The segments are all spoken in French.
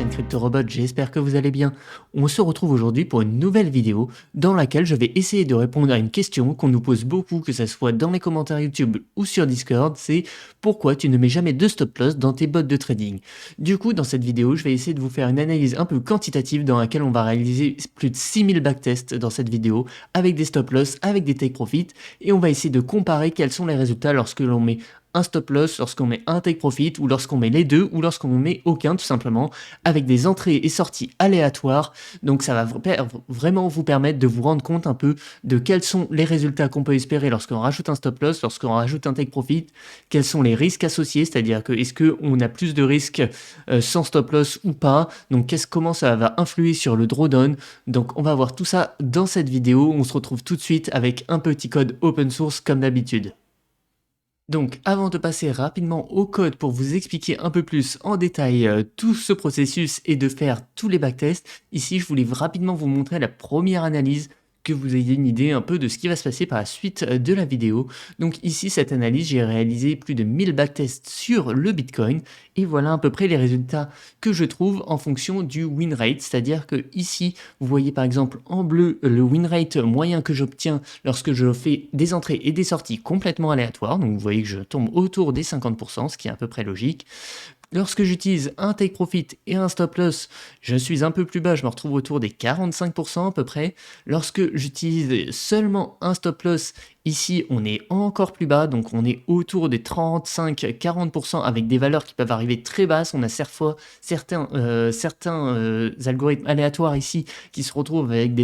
chaîne CryptoRobot, j'espère que vous allez bien. On se retrouve aujourd'hui pour une nouvelle vidéo dans laquelle je vais essayer de répondre à une question qu'on nous pose beaucoup, que ce soit dans les commentaires YouTube ou sur Discord, c'est pourquoi tu ne mets jamais de stop loss dans tes bots de trading. Du coup, dans cette vidéo, je vais essayer de vous faire une analyse un peu quantitative dans laquelle on va réaliser plus de 6000 backtests dans cette vidéo, avec des stop loss, avec des take profit, et on va essayer de comparer quels sont les résultats lorsque l'on met un stop loss, lorsqu'on met un take profit, ou lorsqu'on met les deux, ou lorsqu'on met aucun tout simplement, avec des entrées et sorties aléatoires. Donc ça va vraiment vous permettre de vous rendre compte un peu de quels sont les résultats qu'on peut espérer lorsqu'on rajoute un stop loss, lorsqu'on rajoute un take profit, quels sont les risques associés, c'est-à-dire que est-ce qu'on a plus de risques sans stop loss ou pas, donc comment ça va influer sur le drawdown. Donc on va voir tout ça dans cette vidéo, on se retrouve tout de suite avec un petit code open source comme d'habitude. Donc avant de passer rapidement au code pour vous expliquer un peu plus en détail tout ce processus et de faire tous les backtests, ici je voulais rapidement vous montrer la première analyse, que vous ayez une idée un peu de ce qui va se passer par la suite de la vidéo. Donc ici cette analyse, j'ai réalisé plus de 1000 backtests sur le Bitcoin et voilà à peu près les résultats que je trouve en fonction du win rate, c'est-à-dire que ici vous voyez par exemple en bleu le win rate moyen que j'obtiens lorsque je fais des entrées et des sorties complètement aléatoires, donc vous voyez que je tombe autour des 50%, ce qui est à peu près logique. Lorsque j'utilise un take profit et un stop loss, je suis un peu plus bas, je me retrouve autour des 45% à peu près. Lorsque j'utilise seulement un stop loss, ici on est encore plus bas, donc on est autour des 35-40% avec des valeurs qui peuvent arriver très basses. On a certains algorithmes aléatoires ici qui se retrouvent avec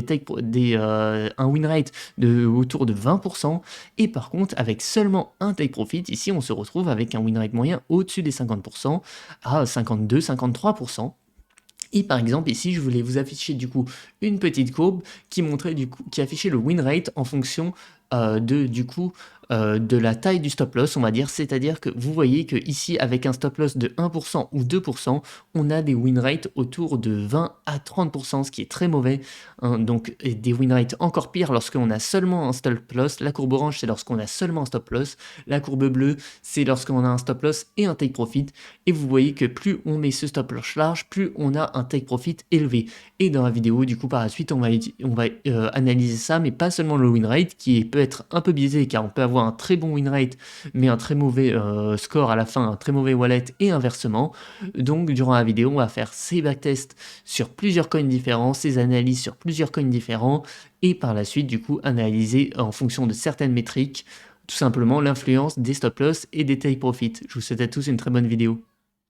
un win rate autour de 20%. Et par contre, avec seulement un take profit, ici on se retrouve avec un win rate moyen au-dessus des 50%, à 52-53%. Et par exemple ici je voulais vous afficher du coup une petite courbe qui montrait qui affichait le win rate en fonction de la taille du stop loss, on va dire, c'est-à-dire que vous voyez que ici avec un stop loss de 1% ou 2%, on a des win rates autour de 20 à 30%, ce qui est très mauvais, hein, donc des win rates encore pire lorsqu'on a seulement un stop loss. La courbe orange c'est lorsqu'on a seulement un stop loss, la courbe bleue c'est lorsqu'on a un stop loss et un take profit, et vous voyez que plus on met ce stop loss large, plus on a un take profit élevé. Et dans la vidéo du coup par la suite on va analyser ça, mais pas seulement le win rate qui peut être un peu biaisé car on peut avoir un très bon win rate mais un très mauvais score à la fin, un très mauvais wallet et inversement. Donc durant la vidéo on va faire ces backtests sur plusieurs coins différents, ces analyses sur plusieurs coins différents, et par la suite du coup analyser en fonction de certaines métriques tout simplement l'influence des stop loss et des take profit. Je vous souhaite à tous une très bonne vidéo.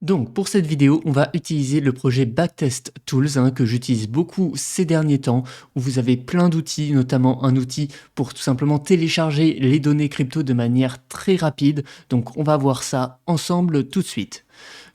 Donc pour cette vidéo, on va utiliser le projet Backtest Tools que j'utilise beaucoup ces derniers temps, où vous avez plein d'outils, notamment un outil pour tout simplement télécharger les données crypto de manière très rapide. Donc on va voir ça ensemble tout de suite.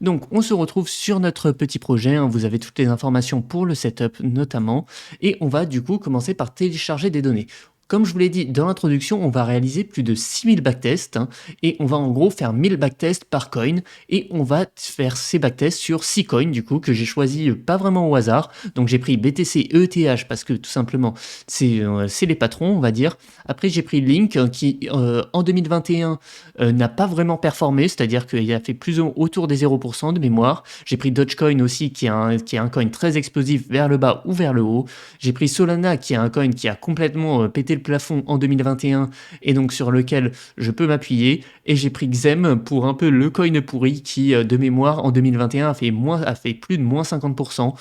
Donc on se retrouve sur notre petit projet, vous avez toutes les informations pour le setup notamment, et on va du coup commencer par télécharger des données. Comme je vous l'ai dit dans l'introduction, on va réaliser plus de 6000 backtests et on va en gros faire 1000 backtests par coin, et on va faire ces backtests sur 6 coins du coup que j'ai choisi pas vraiment au hasard. Donc j'ai pris BTC et ETH parce que tout simplement c'est les patrons on va dire. Après j'ai pris Link qui en 2021 n'a pas vraiment performé, c'est-à-dire qu'il a fait plus autour des 0% de mémoire. J'ai pris Dogecoin aussi qui est un coin très explosif vers le bas ou vers le haut. J'ai pris Solana qui est un coin qui a complètement pété le plafond en 2021 et donc sur lequel je peux m'appuyer, et j'ai pris Xem pour un peu le coin pourri qui de mémoire en 2021 a fait plus de moins 50%.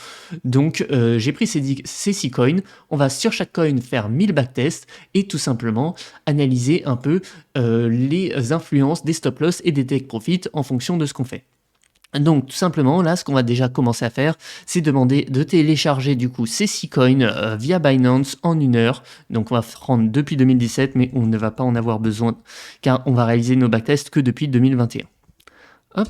Donc j'ai pris ces 6 coins, on va sur chaque coin faire 1000 backtests et tout simplement analyser un peu les influences des stop loss et des take profit en fonction de ce qu'on fait. Donc tout simplement là ce qu'on va déjà commencer à faire, c'est demander de télécharger du coup ces 6 coins via Binance en 1 heure. Donc on va prendre depuis 2017 mais on ne va pas en avoir besoin car on va réaliser nos backtests que depuis 2021. Hop.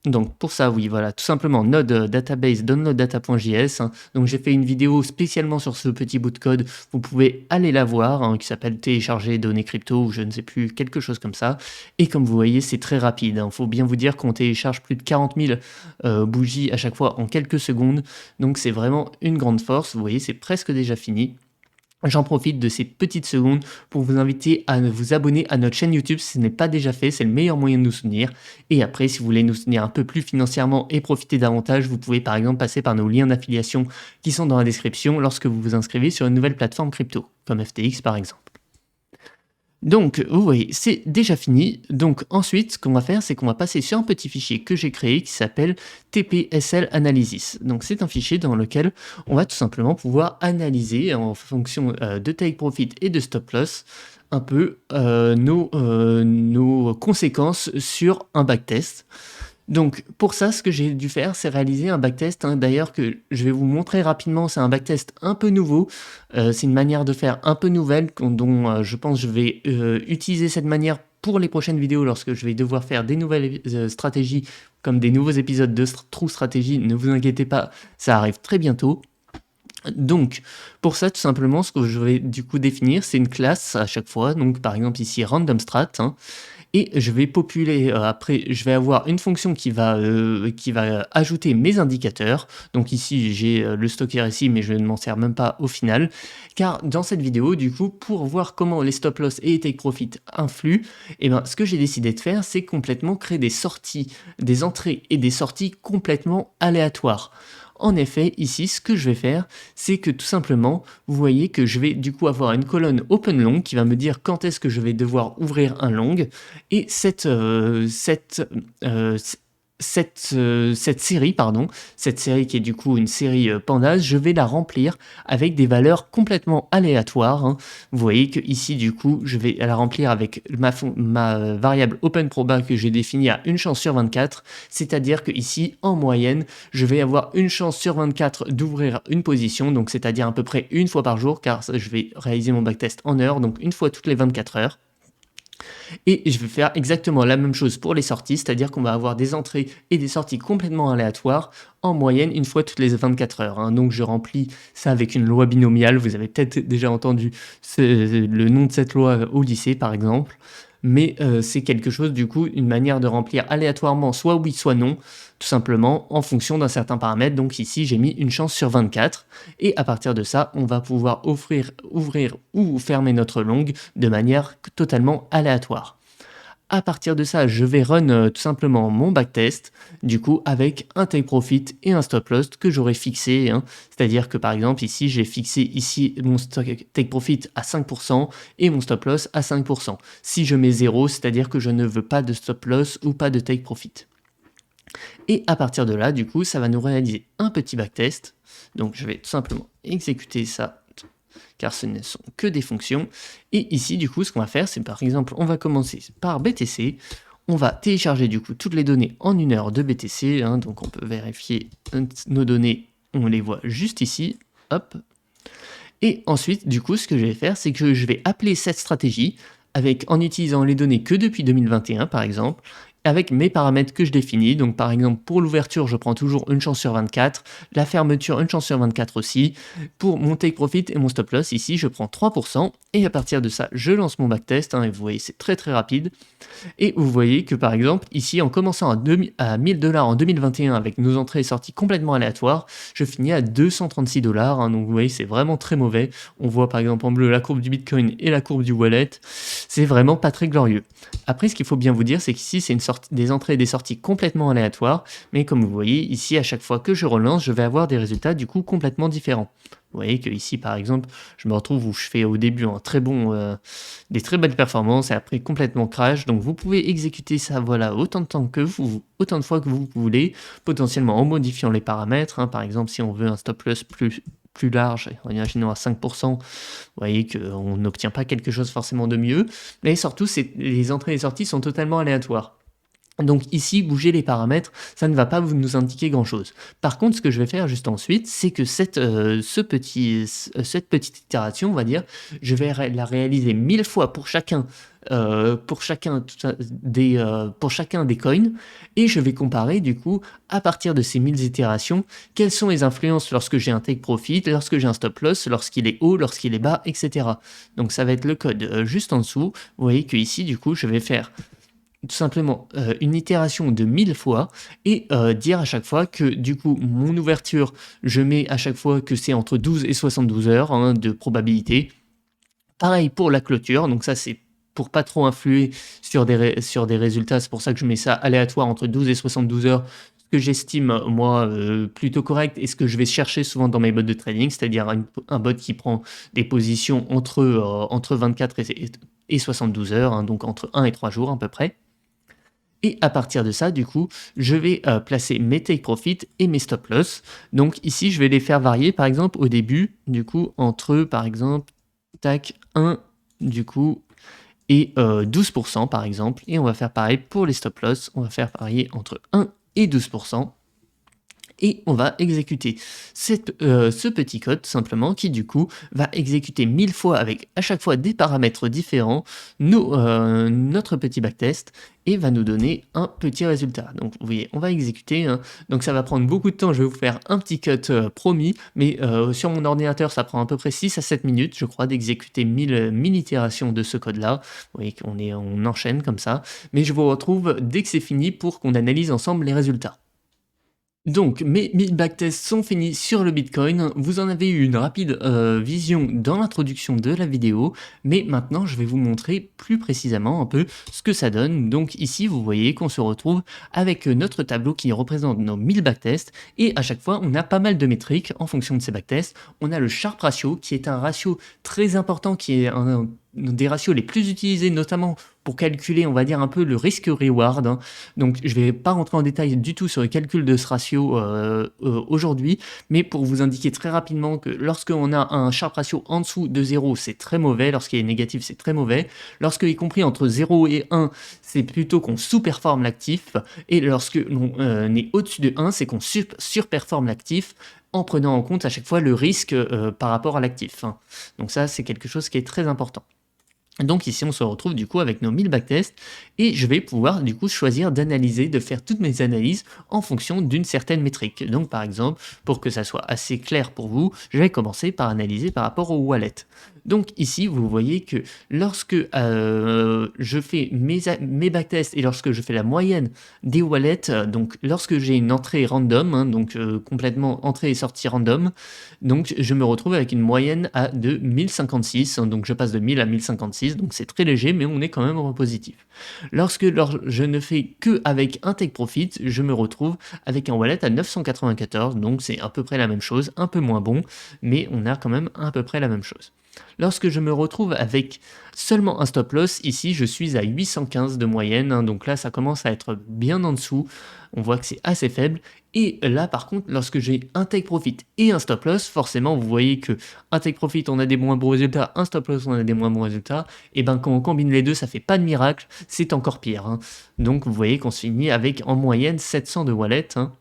Donc pour ça, oui, voilà, tout simplement node database downloaddata.js. Donc j'ai fait une vidéo spécialement sur ce petit bout de code, vous pouvez aller la voir, qui s'appelle télécharger données crypto ou je ne sais plus, quelque chose comme ça. Et comme vous voyez, c'est très rapide. Faut bien vous dire qu'on télécharge plus de 40 000 bougies à chaque fois en quelques secondes. Donc c'est vraiment une grande force. Vous voyez, c'est presque déjà fini. J'en profite de ces petites secondes pour vous inviter à vous abonner à notre chaîne YouTube si ce n'est pas déjà fait, c'est le meilleur moyen de nous soutenir. Et après, si vous voulez nous soutenir un peu plus financièrement et profiter davantage, vous pouvez par exemple passer par nos liens d'affiliation qui sont dans la description lorsque vous vous inscrivez sur une nouvelle plateforme crypto, comme FTX par exemple. Donc, vous voyez, c'est déjà fini. Donc ensuite, ce qu'on va faire, c'est qu'on va passer sur un petit fichier que j'ai créé qui s'appelle TPSL Analysis. Donc c'est un fichier dans lequel on va tout simplement pouvoir analyser en fonction de take profit et de stop loss un peu nos conséquences sur un backtest. Donc pour ça, ce que j'ai dû faire, c'est réaliser un backtest, hein, d'ailleurs que je vais vous montrer rapidement. C'est un backtest un peu nouveau, c'est une manière de faire un peu nouvelle dont je pense je vais utiliser cette manière pour les prochaines vidéos lorsque je vais devoir faire des nouvelles stratégies comme des nouveaux épisodes de True Stratégie. Ne vous inquiétez pas, ça arrive très bientôt. Donc, pour ça, tout simplement, ce que je vais du coup définir, c'est une classe à chaque fois. Donc, par exemple, ici, random strat, hein, et je vais populer, après, je vais avoir une fonction qui va ajouter mes indicateurs. Donc ici, j'ai le stocker ici, mais je ne m'en sers même pas au final. Car dans cette vidéo, du coup, pour voir comment les stop loss et les take profit influent, eh ben, ce que j'ai décidé de faire, c'est complètement créer des sorties, des entrées et des sorties complètement aléatoires. En effet, ici, ce que je vais faire, c'est que tout simplement, vous voyez que je vais du coup avoir une colonne open long qui va me dire quand est-ce que je vais devoir ouvrir un long. Et cette série, pardon, cette série qui est du coup une série Pandas, je vais la remplir avec des valeurs complètement aléatoires, hein. Vous voyez que ici du coup, je vais la remplir avec ma variable OpenProba que j'ai définie à une chance sur 24, c'est-à-dire que ici, en moyenne, je vais avoir une chance sur 24 d'ouvrir une position, donc c'est-à-dire à peu près une fois par jour, car je vais réaliser mon backtest en heure, donc une fois toutes les 24 heures. Et je vais faire exactement la même chose pour les sorties, c'est-à-dire qu'on va avoir des entrées et des sorties complètement aléatoires, en moyenne une fois toutes les 24 heures. Hein. Donc je remplis ça avec une loi binomiale, vous avez peut-être déjà entendu le nom de cette loi au lycée par exemple, mais c'est quelque chose du coup, une manière de remplir aléatoirement soit oui soit non, tout simplement en fonction d'un certain paramètre. Donc ici j'ai mis une chance sur 24 et à partir de ça on va pouvoir ouvrir ou fermer notre longue de manière totalement aléatoire. À partir de ça, je vais run tout simplement mon backtest, du coup avec un take profit et un stop loss que j'aurai fixé, hein. C'est-à-dire que par exemple ici, j'ai fixé ici mon take profit à 5% et mon stop loss à 5%. Si je mets 0, c'est-à-dire que je ne veux pas de stop loss ou pas de take profit. Et à partir de là, du coup, ça va nous réaliser un petit backtest. Donc je vais tout simplement exécuter ça car ce ne sont que des fonctions. Et ici, du coup, ce qu'on va faire, c'est par exemple, on va commencer par BTC. On va télécharger du coup toutes les données en une heure de BTC. Hein, donc on peut vérifier nos données, on les voit juste ici. Hop. Et ensuite, du coup, ce que je vais faire, c'est que je vais appeler cette stratégie en utilisant les données que depuis 2021, par exemple, avec mes paramètres que je définis. Donc par exemple, pour l'ouverture, je prends toujours une chance sur 24, la fermeture, une chance sur 24 aussi. Pour mon take profit et mon stop loss, ici, je prends 3%, et à partir de ça, je lance mon backtest, hein, et vous voyez, c'est très très rapide. Et vous voyez que par exemple, ici, en commençant à 1000 $ en 2021 avec nos entrées et sorties complètement aléatoires, je finis à 236 $, hein, donc vous voyez, c'est vraiment très mauvais. On voit par exemple en bleu la courbe du Bitcoin et la courbe du wallet, c'est vraiment pas très glorieux. Après, ce qu'il faut bien vous dire, c'est qu'ici, c'est des entrées et des sorties complètement aléatoires, mais comme vous voyez, ici, à chaque fois que je relance, je vais avoir des résultats du coup complètement différents. Vous voyez que ici, par exemple, je me retrouve où je fais au début des très belles performances et après complètement crash. Donc vous pouvez exécuter ça, voilà, autant de fois que vous voulez, potentiellement en modifiant les paramètres. Hein. Par exemple, si on veut un stop loss plus large, imaginons à 5%, vous voyez qu'on n'obtient pas quelque chose forcément de mieux. Mais surtout, les entrées et les sorties sont totalement aléatoires. Donc ici, bouger les paramètres, ça ne va pas nous indiquer grand-chose. Par contre, ce que je vais faire juste ensuite, c'est que cette petite itération, on va dire, je vais la réaliser 1000 fois pour chacun des coins, et je vais comparer du coup, à partir de ces 1000 itérations, quelles sont les influences lorsque j'ai un take profit, lorsque j'ai un stop loss, lorsqu'il est haut, lorsqu'il est bas, etc. Donc ça va être le code juste en dessous. Vous voyez que ici, du coup, je vais faire tout simplement, une itération de 1000 fois et dire à chaque fois que du coup mon ouverture, je mets à chaque fois que c'est entre 12 et 72 heures, hein, de probabilité. Pareil pour la clôture, donc ça c'est pour pas trop influer sur des résultats, c'est pour ça que je mets ça aléatoire entre 12 et 72 heures, ce que j'estime moi, plutôt correct et ce que je vais chercher souvent dans mes bots de trading, c'est-à-dire un bot qui prend des positions entre 24 et 72 heures, hein, donc entre 1 et 3 jours à peu près. Et à partir de ça, du coup, je vais placer mes take profit et mes stop loss. Donc ici, je vais les faire varier, par exemple, au début, du coup, entre, par exemple, tac, 1, du coup, et 12% par exemple. Et on va faire pareil pour les stop loss. On va faire varier entre 1 et 12% et on va exécuter ce petit code simplement qui du coup va exécuter 1000 fois avec à chaque fois des paramètres différents notre petit backtest et va nous donner un petit résultat. Donc vous voyez, on va exécuter, hein. Donc ça va prendre beaucoup de temps, je vais vous faire un petit cut promis, mais sur mon ordinateur ça prend à peu près 6 à 7 minutes je crois d'exécuter 1000 itérations de ce code là. Vous voyez on enchaîne comme ça, mais je vous retrouve dès que c'est fini pour qu'on analyse ensemble les résultats. Donc, mes 1000 backtests sont finis sur le Bitcoin. Vous en avez eu une rapide vision dans l'introduction de la vidéo, mais maintenant je vais vous montrer plus précisément un peu ce que ça donne. Donc ici, vous voyez qu'on se retrouve avec notre tableau qui représente nos 1000 backtests, et à chaque fois, on a pas mal de métriques en fonction de ces backtests. On a le Sharpe ratio, qui est un ratio très important, qui est un des ratios les plus utilisés, notamment pour calculer, on va dire, un peu le risque-reward, hein. Donc, je ne vais pas rentrer en détail du tout sur le calcul de ce ratio aujourd'hui, mais pour vous indiquer très rapidement que lorsqu'on a un Sharpe ratio en dessous de 0, c'est très mauvais. Lorsqu'il est négatif, c'est très mauvais. Lorsqu'il est compris entre 0 et 1, c'est plutôt qu'on sous-performe l'actif. Et lorsque l'on est au-dessus de 1, c'est qu'on surperforme l'actif en prenant en compte à chaque fois le risque par rapport à l'actif, hein. Donc ça, c'est quelque chose qui est très important. Donc ici, on se retrouve du coup avec nos 1000 backtests et je vais pouvoir du coup choisir d'analyser, de faire toutes mes analyses en fonction d'une certaine métrique. Donc par exemple, pour que ça soit assez clair pour vous, je vais commencer par analyser par rapport au wallet. Donc ici, vous voyez que lorsque je fais mes backtests et lorsque je fais la moyenne des wallets, donc lorsque j'ai une entrée random, hein, donc complètement entrée et sortie random, donc je me retrouve avec une moyenne de 1056, hein, donc je passe de 1000 à 1056, donc c'est très léger, mais on est quand même en positif. Lorsque je ne fais que avec un take profit, je me retrouve avec un wallet à 994, donc c'est à peu près la même chose, un peu moins bon, mais on a quand même à peu près la même chose. Lorsque je me retrouve avec seulement un stop loss, ici je suis à 815 de moyenne, hein, donc là ça commence à être bien en dessous, on voit que c'est assez faible. Et là par contre, lorsque j'ai un take profit et un stop loss, forcément vous voyez que un take profit on a des moins bons résultats, un stop loss on a des moins bons résultats, et ben quand on combine les deux ça fait pas de miracle, c'est encore pire, hein. Donc vous voyez qu'on se finit avec en moyenne 700 de wallet, hein.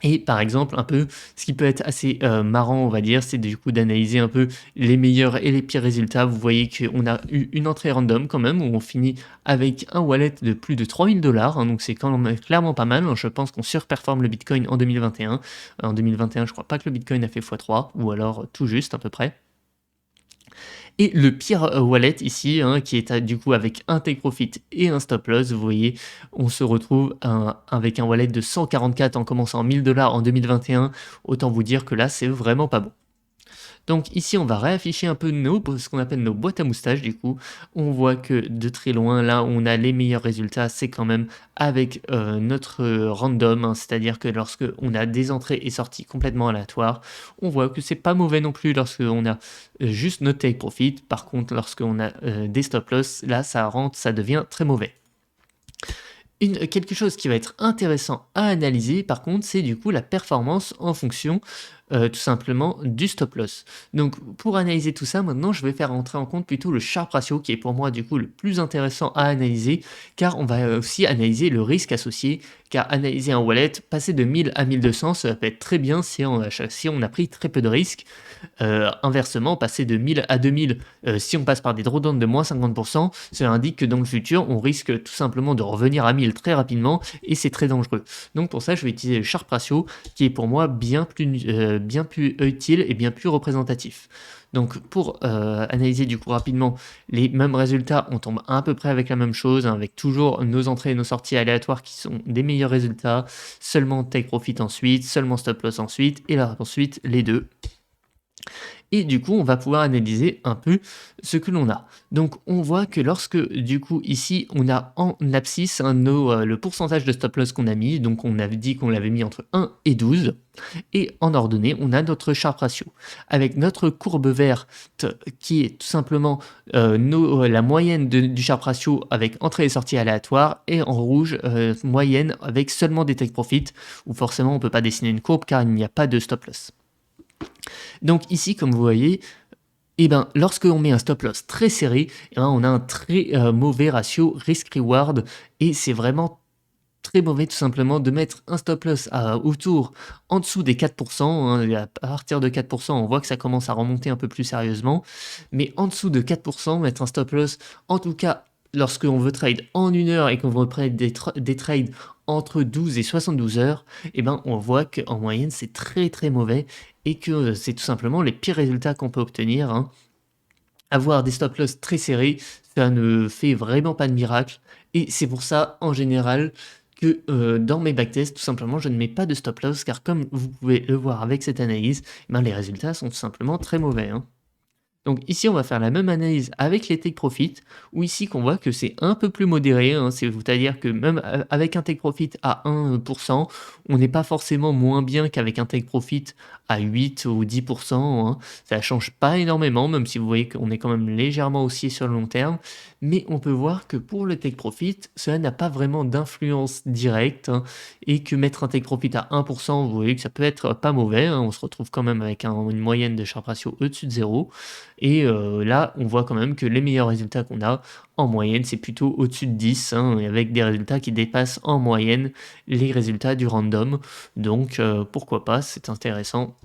Et par exemple, un peu, ce qui peut être assez marrant, on va dire, c'est du coup d'analyser un peu les meilleurs et les pires résultats. Vous voyez qu'on a eu une entrée random quand même, où on finit avec un wallet de plus de 3000 $, hein, donc c'est quand même clairement pas mal, hein. Je pense qu'on surperforme le Bitcoin en 2021. En 2021, je crois pas que le Bitcoin a fait x3, ou alors tout juste à peu près. Et le pire wallet ici, hein, qui est du coup avec un take profit et un stop loss, vous voyez, on se retrouve avec un wallet de 144 en commençant 1000 $ en 2021. Autant vous dire que là, c'est vraiment pas bon. Donc ici, on va réafficher un peu ce qu'on appelle nos boîtes à moustaches du coup. On voit que de très loin, là, on a les meilleurs résultats, c'est quand même avec notre random, hein, c'est-à-dire que lorsque on a des entrées et sorties complètement aléatoires, on voit que c'est pas mauvais non plus lorsque on a juste notre take profit. Par contre, lorsqu'on a des stop loss, là, ça rentre, ça devient très mauvais. Quelque chose qui va être intéressant à analyser, par contre, c'est du coup la performance en fonction tout simplement du stop loss. Donc pour analyser tout ça, maintenant je vais faire entrer en compte plutôt le Sharpe ratio qui est pour moi du coup le plus intéressant à analyser, car on va aussi analyser le risque associé, car analyser un wallet, passer de 1000 à 1200, ça peut être très bien si on a pris très peu de risques. Inversement, passer de 1000 à 2000, si on passe par des drawdowns de moins 50%, cela indique que dans le futur, on risque tout simplement de revenir à 1000 très rapidement et c'est très dangereux. Donc pour ça, je vais utiliser le Sharpe ratio qui est pour moi bien plus utile et bien plus représentatif. Donc pour analyser du coup rapidement les mêmes résultats, on tombe à peu près avec la même chose, hein, avec toujours nos entrées et nos sorties aléatoires qui sont des meilleurs résultats, seulement take profit ensuite, seulement stop loss ensuite, et là ensuite les deux. Et du coup, on va pouvoir analyser un peu ce que l'on a. Donc, on voit que lorsque, du coup, ici, on a en abscisse hein, le pourcentage de stop loss qu'on a mis. Donc, on avait dit qu'on l'avait mis entre 1 et 12. Et en ordonnée, on a notre Sharpe ratio. Avec notre courbe verte qui est tout simplement la moyenne du Sharpe ratio avec entrée et sortie aléatoire. Et en rouge, moyenne avec seulement des take profit, où forcément, on ne peut pas dessiner une courbe car il n'y a pas de stop loss. Donc ici, comme vous voyez, eh ben, lorsque on met un stop loss très serré, eh ben, on a un très mauvais ratio risk-reward et c'est vraiment très mauvais tout simplement de mettre un stop loss autour, en dessous des 4%, hein, et à partir de 4%, on voit que ça commence à remonter un peu plus sérieusement, mais en dessous de 4%, mettre un stop loss, en tout cas lorsqu'on veut trade en 1 heure et qu'on veut trade des trades entre 12 et 72 heures, eh ben, on voit qu'en moyenne c'est très très mauvais et que c'est tout simplement les pires résultats qu'on peut obtenir, hein. Avoir des stop loss très serrés, ça ne fait vraiment pas de miracle et c'est pour ça, en général, que, dans mes backtests, tout simplement, je ne mets pas de stop loss car comme vous pouvez le voir avec cette analyse, eh ben, les résultats sont tout simplement très mauvais, hein. Donc ici, on va faire la même analyse avec les take profit, où ici qu'on voit que c'est un peu plus modéré, hein, c'est-à-dire que même avec un take profit à 1%, on n'est pas forcément moins bien qu'avec un take profit à 8 ou 10%, hein. Ça change pas énormément, même si vous voyez qu'on est quand même légèrement haussier sur le long terme, mais on peut voir que pour le take profit, cela n'a pas vraiment d'influence directe, hein, et que mettre un take profit à 1%, vous voyez que ça peut être pas mauvais, hein, on se retrouve quand même avec une moyenne de Sharpe ratio au-dessus de 0. Et là, on voit quand même que les meilleurs résultats qu'on a, en moyenne, c'est plutôt au-dessus de 10, hein, et avec des résultats qui dépassent en moyenne les résultats du random. Donc pourquoi pas, c'est intéressant.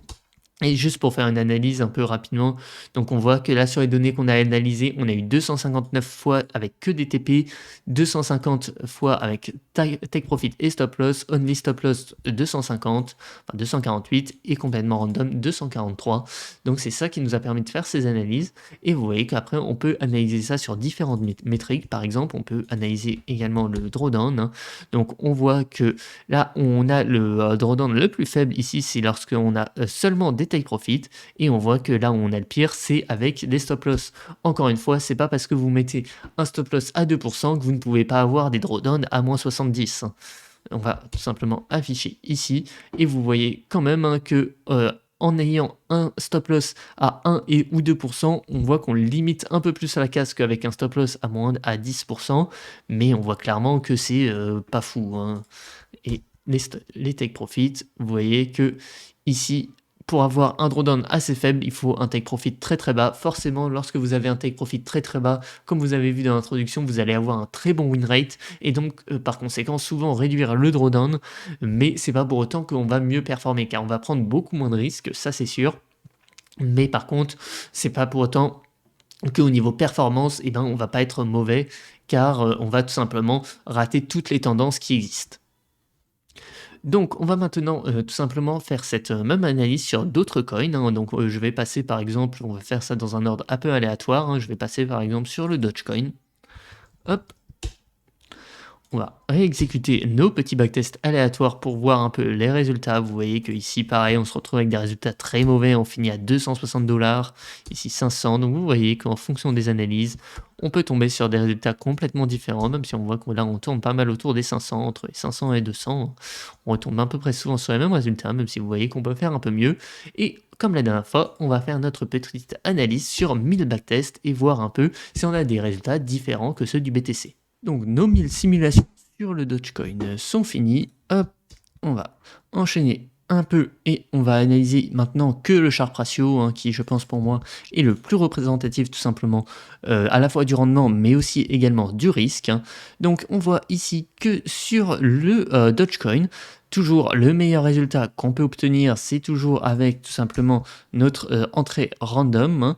Et juste pour faire une analyse un peu rapidement, donc on voit que là sur les données qu'on a analysées, on a eu 259 fois avec que des TP, 250 fois avec take profit et stop loss, only stop loss 250, enfin 248 et complètement random 243. Donc c'est ça qui nous a permis de faire ces analyses. Et vous voyez qu'après on peut analyser ça sur différentes métriques. Par exemple, on peut analyser également le drawdown, hein. Donc on voit que là on a le drawdown le plus faible ici, c'est lorsqu'on a seulement des take profit et on voit que là où on a le pire, c'est avec des stop loss. Encore une fois, c'est pas parce que vous mettez un stop loss à 2% que vous ne pouvez pas avoir des drawdowns à moins 70. On va tout simplement afficher ici et vous voyez quand même hein, que en ayant un stop loss à 1 et ou 2%, on voit qu'on limite un peu plus à la casse qu'avec un stop loss à 10%, mais on voit clairement que c'est pas fou, hein. Et les take profit, vous voyez que ici, pour avoir un drawdown assez faible, il faut un take profit très très bas. Forcément, lorsque vous avez un take profit très très bas, comme vous avez vu dans l'introduction, vous allez avoir un très bon win rate et donc par conséquent souvent réduire le drawdown, mais c'est pas pour autant qu'on va mieux performer car on va prendre beaucoup moins de risques, ça c'est sûr. Mais par contre, c'est pas pour autant qu'au niveau performance, eh ben, on va pas être mauvais car on va tout simplement rater toutes les tendances qui existent. Donc, on va maintenant tout simplement faire cette même analyse sur d'autres coins, hein. Donc, je vais passer par exemple, on va faire ça dans un ordre un peu aléatoire, hein. Je vais passer par exemple sur le Dogecoin. Hop, on va réexécuter nos petits backtests aléatoires pour voir un peu les résultats. Vous voyez que ici, pareil, on se retrouve avec des résultats très mauvais. On finit à 260 $, ici 500. Donc vous voyez qu'en fonction des analyses, on peut tomber sur des résultats complètement différents, même si on voit que là, on tourne pas mal autour des 500, entre les 500 et 200. On retombe à peu près souvent sur les mêmes résultats, même si vous voyez qu'on peut faire un peu mieux. Et comme la dernière fois, on va faire notre petite analyse sur 1000 backtests et voir un peu si on a des résultats différents que ceux du BTC. Donc nos 1000 simulations sur le Dogecoin sont finies. Hop, on va enchaîner un peu et on va analyser maintenant que le Sharpe ratio, hein, qui je pense pour moi est le plus représentatif tout simplement à la fois du rendement mais aussi également du risque, hein. Donc on voit ici que sur le Dogecoin, toujours le meilleur résultat qu'on peut obtenir, c'est toujours avec tout simplement notre entrée random, hein.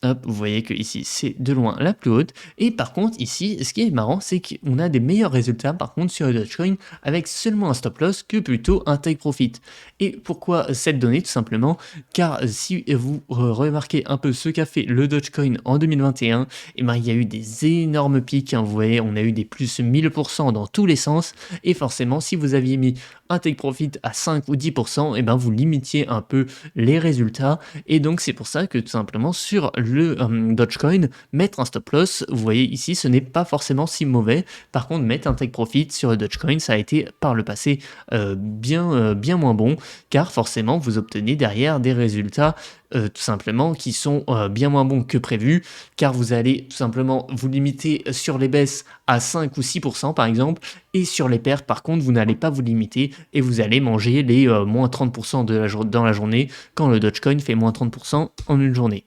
Hop, vous voyez que ici c'est de loin la plus haute et par contre ici, ce qui est marrant, c'est qu'on a des meilleurs résultats par contre sur le Dogecoin avec seulement un stop loss que plutôt un take profit. Et pourquoi cette donnée? Tout simplement car si vous remarquez un peu ce qu'a fait le Dogecoin en 2021, et ben, il y a eu des énormes pics, hein, vous voyez, on a eu des plus 1000% dans tous les sens et forcément si vous aviez mis un take profit à 5 ou 10%, et ben, vous limitiez un peu les résultats et donc c'est pour ça que tout simplement sur le, Dogecoin, mettre un stop loss, vous voyez ici, ce n'est pas forcément si mauvais. Par contre, mettre un take profit sur le Dogecoin, ça a été par le passé, bien moins bon, car forcément vous obtenez derrière des résultats, tout simplement qui sont, bien moins bons que prévu, car vous allez tout simplement vous limiter sur les baisses à 5 ou 6% par exemple et sur les pertes par contre, vous n'allez pas vous limiter et vous allez manger les, moins 30% de la jour dans la journée quand le Dogecoin fait moins 30% en une journée.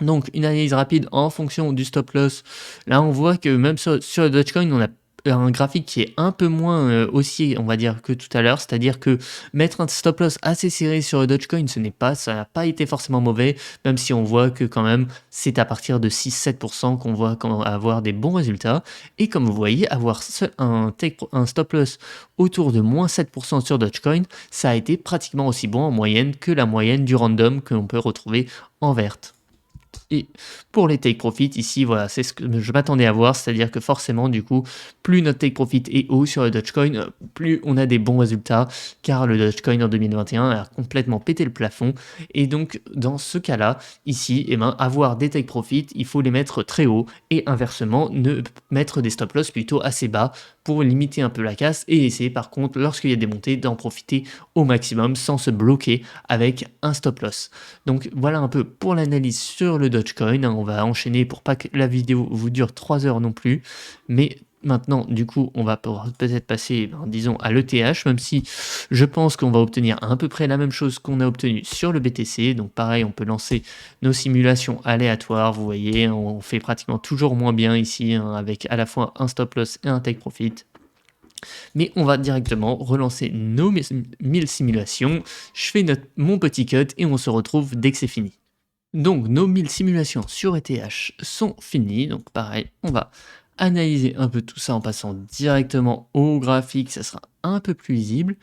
Donc une analyse rapide en fonction du stop loss. Là, on voit que même sur le Dogecoin, on a un graphique qui est un peu moins haussier, on va dire, que tout à l'heure. C'est-à-dire que mettre un stop loss assez serré sur le Dogecoin, ça n'a pas été forcément mauvais, même si on voit que quand même, c'est à partir de 6-7% qu'on voit avoir des bons résultats. Et comme vous voyez, avoir un stop loss autour de moins 7% sur Dogecoin, ça a été pratiquement aussi bon en moyenne que la moyenne du random que l'on peut retrouver en verte. Et pour les take profit, ici, voilà, c'est ce que je m'attendais à voir, c'est-à-dire que forcément, du coup, plus notre take profit est haut sur le Dogecoin, plus on a des bons résultats, car le Dogecoin en 2021 a complètement pété le plafond. Et donc, dans ce cas-là, ici, eh ben, avoir des take profit, il faut les mettre très haut, et inversement, ne mettre des stop loss plutôt assez bas pour limiter un peu la casse, et essayer par contre, lorsqu'il y a des montées, d'en profiter au maximum sans se bloquer avec un stop loss. Donc voilà un peu pour l'analyse sur le Dogecoin, hein. On va enchaîner pour pas que la vidéo vous dure 3 heures non plus. Mais maintenant, du coup, on va pouvoir peut-être passer, ben, disons, à l'ETH, même si je pense qu'on va obtenir à peu près la même chose qu'on a obtenu sur le BTC. Donc pareil, on peut lancer nos simulations aléatoires. Vous voyez, on fait pratiquement toujours moins bien ici, hein, avec à la fois un stop loss et un take profit. Mais on va directement relancer nos 1000 simulations. Je fais mon petit cut et on se retrouve dès que c'est fini. Donc nos 1000 simulations sur ETH sont finies. Donc pareil, on va analyser un peu tout ça en passant directement au graphique. Ça sera un peu plus lisible.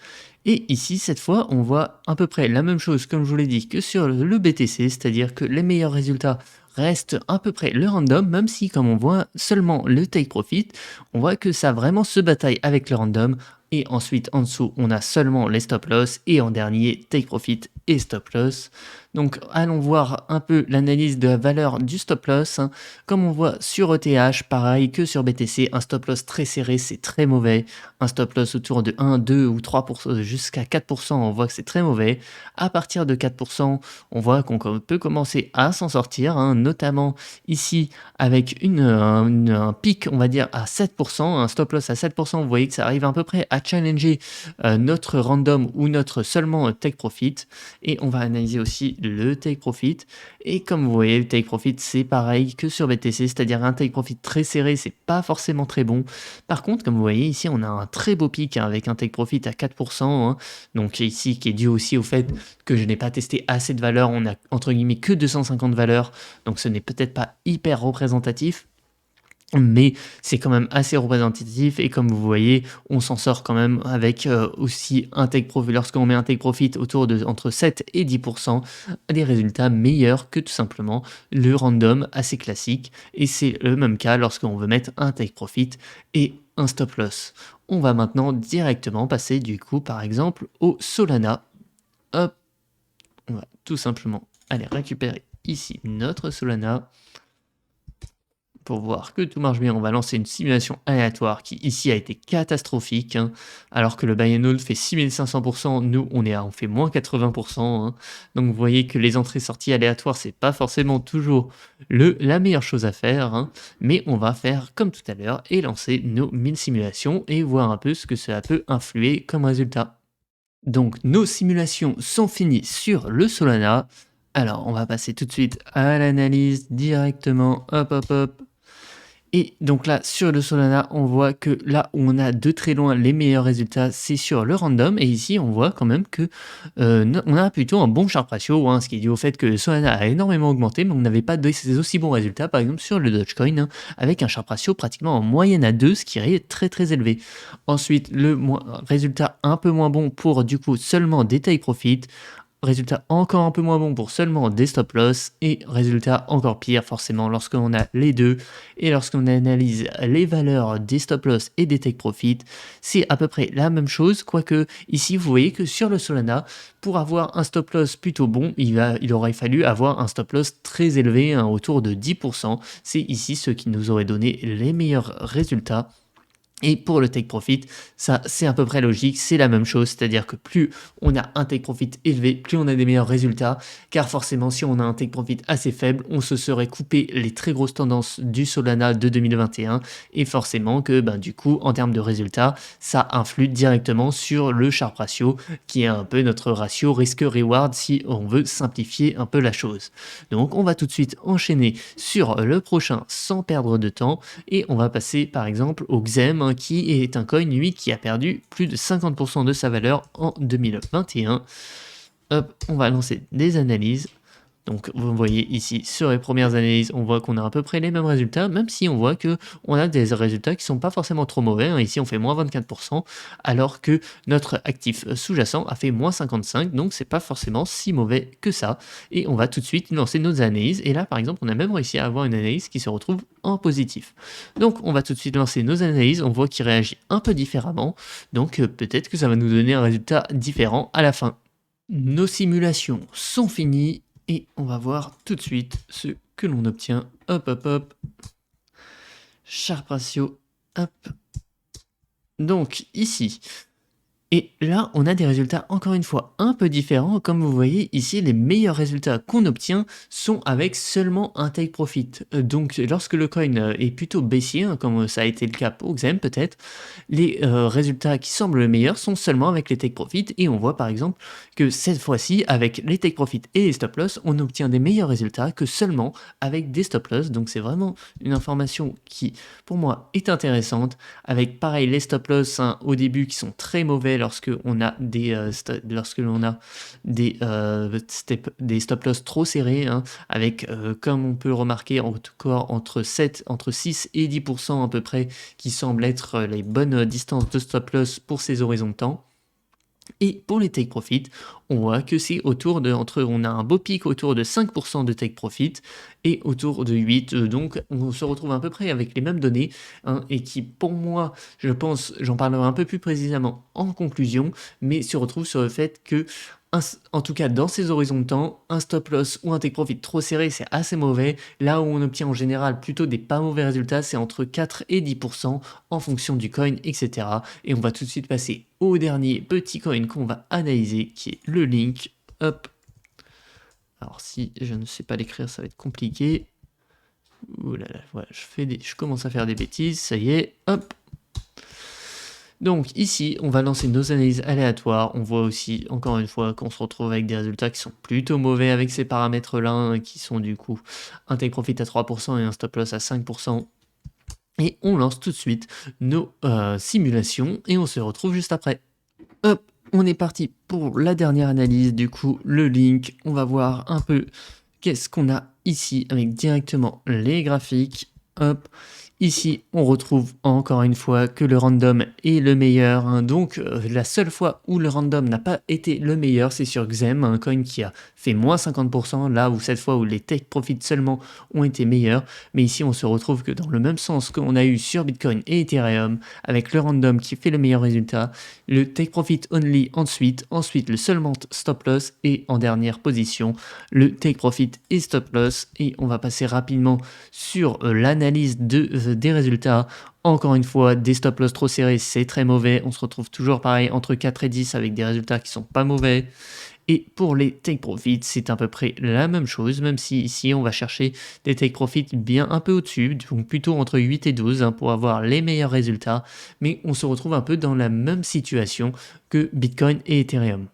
Et ici, cette fois, on voit à peu près la même chose, comme je vous l'ai dit, que sur le BTC. C'est-à-dire que les meilleurs résultats restent à peu près le random, même si, comme on voit seulement le take profit, on voit que ça vraiment se bataille avec le random. Et ensuite, en dessous, on a seulement les stop loss. Et en dernier, take profit et stop loss. Donc, allons voir un peu l'analyse de la valeur du stop loss, hein. Comme on voit sur ETH, pareil que sur BTC, un stop loss très serré, c'est très mauvais. Un stop loss autour de 1, 2 ou 3%, jusqu'à 4%, on voit que c'est très mauvais. À partir de 4%, on voit qu'on peut commencer à s'en sortir, hein, notamment ici avec un pic, on va dire, à 7%, un stop loss à 7%, vous voyez que ça arrive à peu près à challenger notre random ou notre seulement take profit. Et on va analyser aussi le take profit. Et comme vous voyez, le take profit, c'est pareil que sur BTC, c'est-à-dire un take profit très serré, c'est pas forcément très bon. Par contre, comme vous voyez ici, on a un très beau pic, hein, avec un take profit à 4%, hein, donc ici qui est dû aussi au fait que je n'ai pas testé assez de valeurs, on a entre guillemets que 250 valeurs, donc ce n'est peut-être pas hyper représentatif. Mais c'est quand même assez représentatif et comme vous voyez, on s'en sort quand même avec aussi un take profit. Lorsqu'on met un take profit autour de entre 7 et 10%, des résultats meilleurs que tout simplement le random assez classique. Et c'est le même cas lorsqu'on veut mettre un take profit et un stop loss. On va maintenant directement passer du coup par exemple au Solana. Hop, on va tout simplement aller récupérer ici notre Solana. Pour voir que tout marche bien, on va lancer une simulation aléatoire qui ici a été catastrophique, hein. Alors que le buy and hold fait 6500%, nous on fait moins 80%, hein. Donc vous voyez que les entrées-sorties aléatoires, c'est pas forcément toujours la meilleure chose à faire, hein. Mais on va faire comme tout à l'heure et lancer nos 1000 simulations et voir un peu ce que cela peut influer comme résultat. Donc nos simulations sont finies sur le Solana. Alors on va passer tout de suite à l'analyse directement, hop hop hop. Et donc là, sur le Solana, on voit que là où on a de très loin les meilleurs résultats, c'est sur le random. Et ici, on voit quand même que on a plutôt un bon Sharpe ratio, hein, ce qui est dû au fait que le Solana a énormément augmenté, mais on n'avait pas des aussi bons résultats, par exemple sur le Dogecoin, hein, avec un Sharpe ratio pratiquement en moyenne à 2, ce qui est très très élevé. Ensuite, le résultat un peu moins bon pour du coup seulement des take profit. Résultat encore un peu moins bon pour seulement des stop loss et résultat encore pire forcément lorsqu'on a les deux et lorsqu'on analyse les valeurs des stop loss et des take profit, c'est à peu près la même chose, quoique ici vous voyez que sur le Solana, pour avoir un stop loss plutôt bon, il aurait fallu avoir un stop loss très élevé, hein, autour de 10%. C'est ici ce qui nous aurait donné les meilleurs résultats. Et pour le take profit, ça c'est à peu près logique, c'est la même chose, c'est-à-dire que plus on a un take profit élevé, plus on a des meilleurs résultats, car forcément si on a un take profit assez faible, on se serait coupé les très grosses tendances du Solana de 2021, et forcément que du coup en termes de résultats, ça influe directement sur le Sharpe ratio, qui est un peu notre ratio risque-reward si on veut simplifier un peu la chose. Donc on va tout de suite enchaîner sur le prochain sans perdre de temps, et on va passer par exemple au XEM, qui est un coin, lui, qui a perdu plus de 50% de sa valeur en 2021. Hop, on va lancer des analyses. Donc vous voyez ici sur les premières analyses, on voit qu'on a à peu près les mêmes résultats, même si on voit que on a des résultats qui sont pas forcément trop mauvais, hein. Ici on fait moins 24%, alors que notre actif sous-jacent a fait moins 55%, donc c'est pas forcément si mauvais que ça. Et on va tout de suite lancer nos analyses, et là par exemple on a même réussi à avoir une analyse qui se retrouve en positif. Donc on va tout de suite lancer nos analyses, on voit qu'il réagit un peu différemment, donc peut-être que ça va nous donner un résultat différent à la fin. Nos simulations sont finies et on va voir tout de suite ce que l'on obtient. Hop, hop, hop. Sharpe ratio. Hop. Donc ici. Et là, on a des résultats encore une fois un peu différents. Comme vous voyez ici, les meilleurs résultats qu'on obtient sont avec seulement un take profit. Donc lorsque le coin est plutôt baissier, hein, comme ça a été le cas pour XEM peut-être, les résultats qui semblent les meilleurs sont seulement avec les take profit. Et on voit par exemple que cette fois-ci, avec les take profit et les stop loss, on obtient des meilleurs résultats que seulement avec des stop loss. Donc c'est vraiment une information qui, pour moi, est intéressante. Avec pareil les stop loss, hein, au début qui sont très mauvais lorsque l'on a des des stop loss trop serrés, hein, avec comme on peut le remarquer encore entre 6 et 10% à peu près qui semblent être les bonnes distances de stop loss pour ces horizons de temps. Et pour les take profit, on voit que c'est on a un beau pic autour de 5% de take profit et autour de 8, donc on se retrouve à peu près avec les mêmes données, hein, et qui pour moi, je pense, j'en parlerai un peu plus précisément en conclusion, mais se retrouve sur le fait que en tout cas dans ces horizons de temps, un stop loss ou un take profit trop serré, c'est assez mauvais. Là où on obtient en général plutôt des pas mauvais résultats, c'est entre 4 et 10% en fonction du coin, etc. Et on va tout de suite passer au dernier petit coin qu'on va analyser, qui est le Link. Hop. Alors si je ne sais pas l'écrire, ça va être compliqué. Ouh là là, voilà, je commence à faire des bêtises, ça y est, hop. Donc ici, on va lancer nos analyses aléatoires. On voit aussi, encore une fois, qu'on se retrouve avec des résultats qui sont plutôt mauvais avec ces paramètres-là, hein, qui sont du coup un take profit à 3% et un stop loss à 5%. Et on lance tout de suite nos simulations et on se retrouve juste après. Hop, on est parti pour la dernière analyse, du coup, le Link. On va voir un peu qu'est-ce qu'on a ici avec directement les graphiques. Hop. Ici, on retrouve encore une fois que le random est le meilleur, hein. Donc, la seule fois où le random n'a pas été le meilleur, c'est sur XEM, un coin qui a fait moins 50%, là où cette fois où les take profits seulement ont été meilleurs. Mais ici, on se retrouve que dans le même sens qu'on a eu sur Bitcoin et Ethereum, avec le random qui fait le meilleur résultat, le take profit only ensuite le seulement stop loss et en dernière position, le take profit et stop loss. Et on va passer rapidement sur l'analyse des résultats. Encore une fois, des stop loss trop serrés, c'est très mauvais. On se retrouve toujours pareil entre 4 et 10 avec des résultats qui sont pas mauvais. Et pour les take profits, c'est à peu près la même chose, même si ici on va chercher des take profits bien un peu au-dessus, donc plutôt entre 8 et 12, hein, pour avoir les meilleurs résultats. Mais on se retrouve un peu dans la même situation que Bitcoin et Ethereum.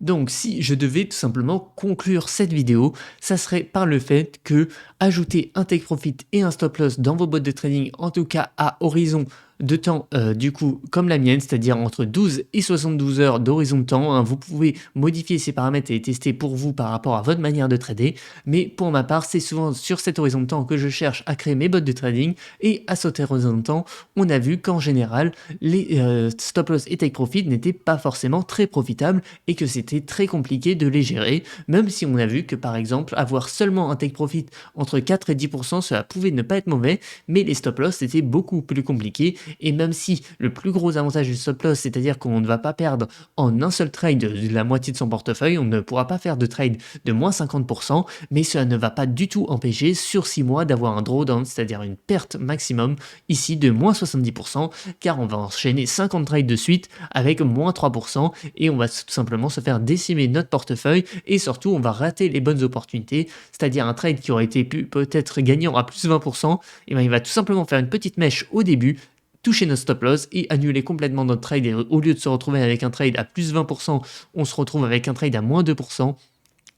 Donc si je devais tout simplement conclure cette vidéo, ça serait par le fait que ajouter un take profit et un stop loss dans vos boîtes de trading, en tout cas à horizon de temps du coup comme la mienne, c'est-à-dire entre 12 et 72 heures d'horizon de temps, hein. Vous pouvez modifier ces paramètres et tester pour vous par rapport à votre manière de trader, mais pour ma part c'est souvent sur cet horizon de temps que je cherche à créer mes bottes de trading, et à cet horizon de temps on a vu qu'en général les stop loss et take profit n'étaient pas forcément très profitables et que c'était très compliqué de les gérer, même si on a vu que par exemple avoir seulement un take profit entre 4 et 10%, cela pouvait ne pas être mauvais, mais les stop loss c'était beaucoup plus compliqué. Et même si le plus gros avantage du stop loss, c'est-à-dire qu'on ne va pas perdre en un seul trade de la moitié de son portefeuille, on ne pourra pas faire de trade de moins 50%, mais cela ne va pas du tout empêcher sur 6 mois d'avoir un drawdown, c'est-à-dire une perte maximum ici de moins 70%, car on va enchaîner 50 trades de suite avec moins 3%, et on va tout simplement se faire décimer notre portefeuille, et surtout on va rater les bonnes opportunités, c'est-à-dire un trade qui aurait été peut-être gagnant à plus 20%, et bien il va tout simplement faire une petite mèche au début, toucher notre stop loss et annuler complètement notre trade, et au lieu de se retrouver avec un trade à plus 20%, on se retrouve avec un trade à moins 2%.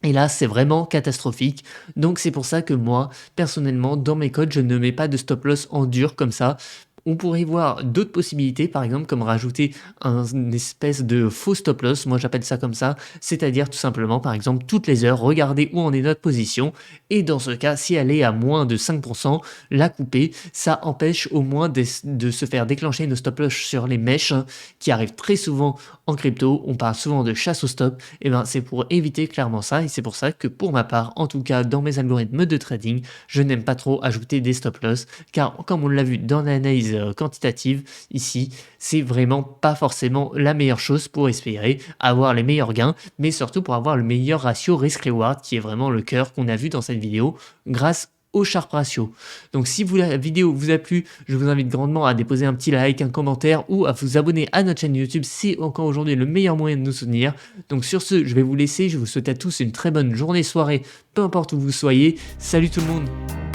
Et là, c'est vraiment catastrophique. Donc c'est pour ça que moi, personnellement, dans mes codes, je ne mets pas de stop loss en dur comme ça. On pourrait voir d'autres possibilités, par exemple, comme rajouter une espèce de faux stop loss, moi j'appelle ça comme ça, c'est-à-dire tout simplement, par exemple, toutes les heures, regarder où en est notre position, et dans ce cas, si elle est à moins de 5%, la couper, ça empêche au moins de se faire déclencher nos stop loss sur les mèches, hein, qui arrivent très souvent en crypto. On parle souvent de chasse au stop, et ben c'est pour éviter clairement ça, et c'est pour ça que pour ma part, en tout cas dans mes algorithmes de trading, je n'aime pas trop ajouter des stop loss, car comme on l'a vu dans l'analyse quantitative ici, c'est vraiment pas forcément la meilleure chose pour espérer avoir les meilleurs gains, mais surtout pour avoir le meilleur ratio risk-reward, qui est vraiment le cœur qu'on a vu dans cette vidéo grâce au Sharpe Ratio. Donc si la vidéo vous a plu, je vous invite grandement à déposer un petit like, un commentaire, ou à vous abonner à notre chaîne YouTube. C'est encore aujourd'hui le meilleur moyen de nous soutenir. Donc sur ce, je vais vous laisser. Je vous souhaite à tous une très bonne journée, soirée, peu importe où vous soyez. Salut tout le monde!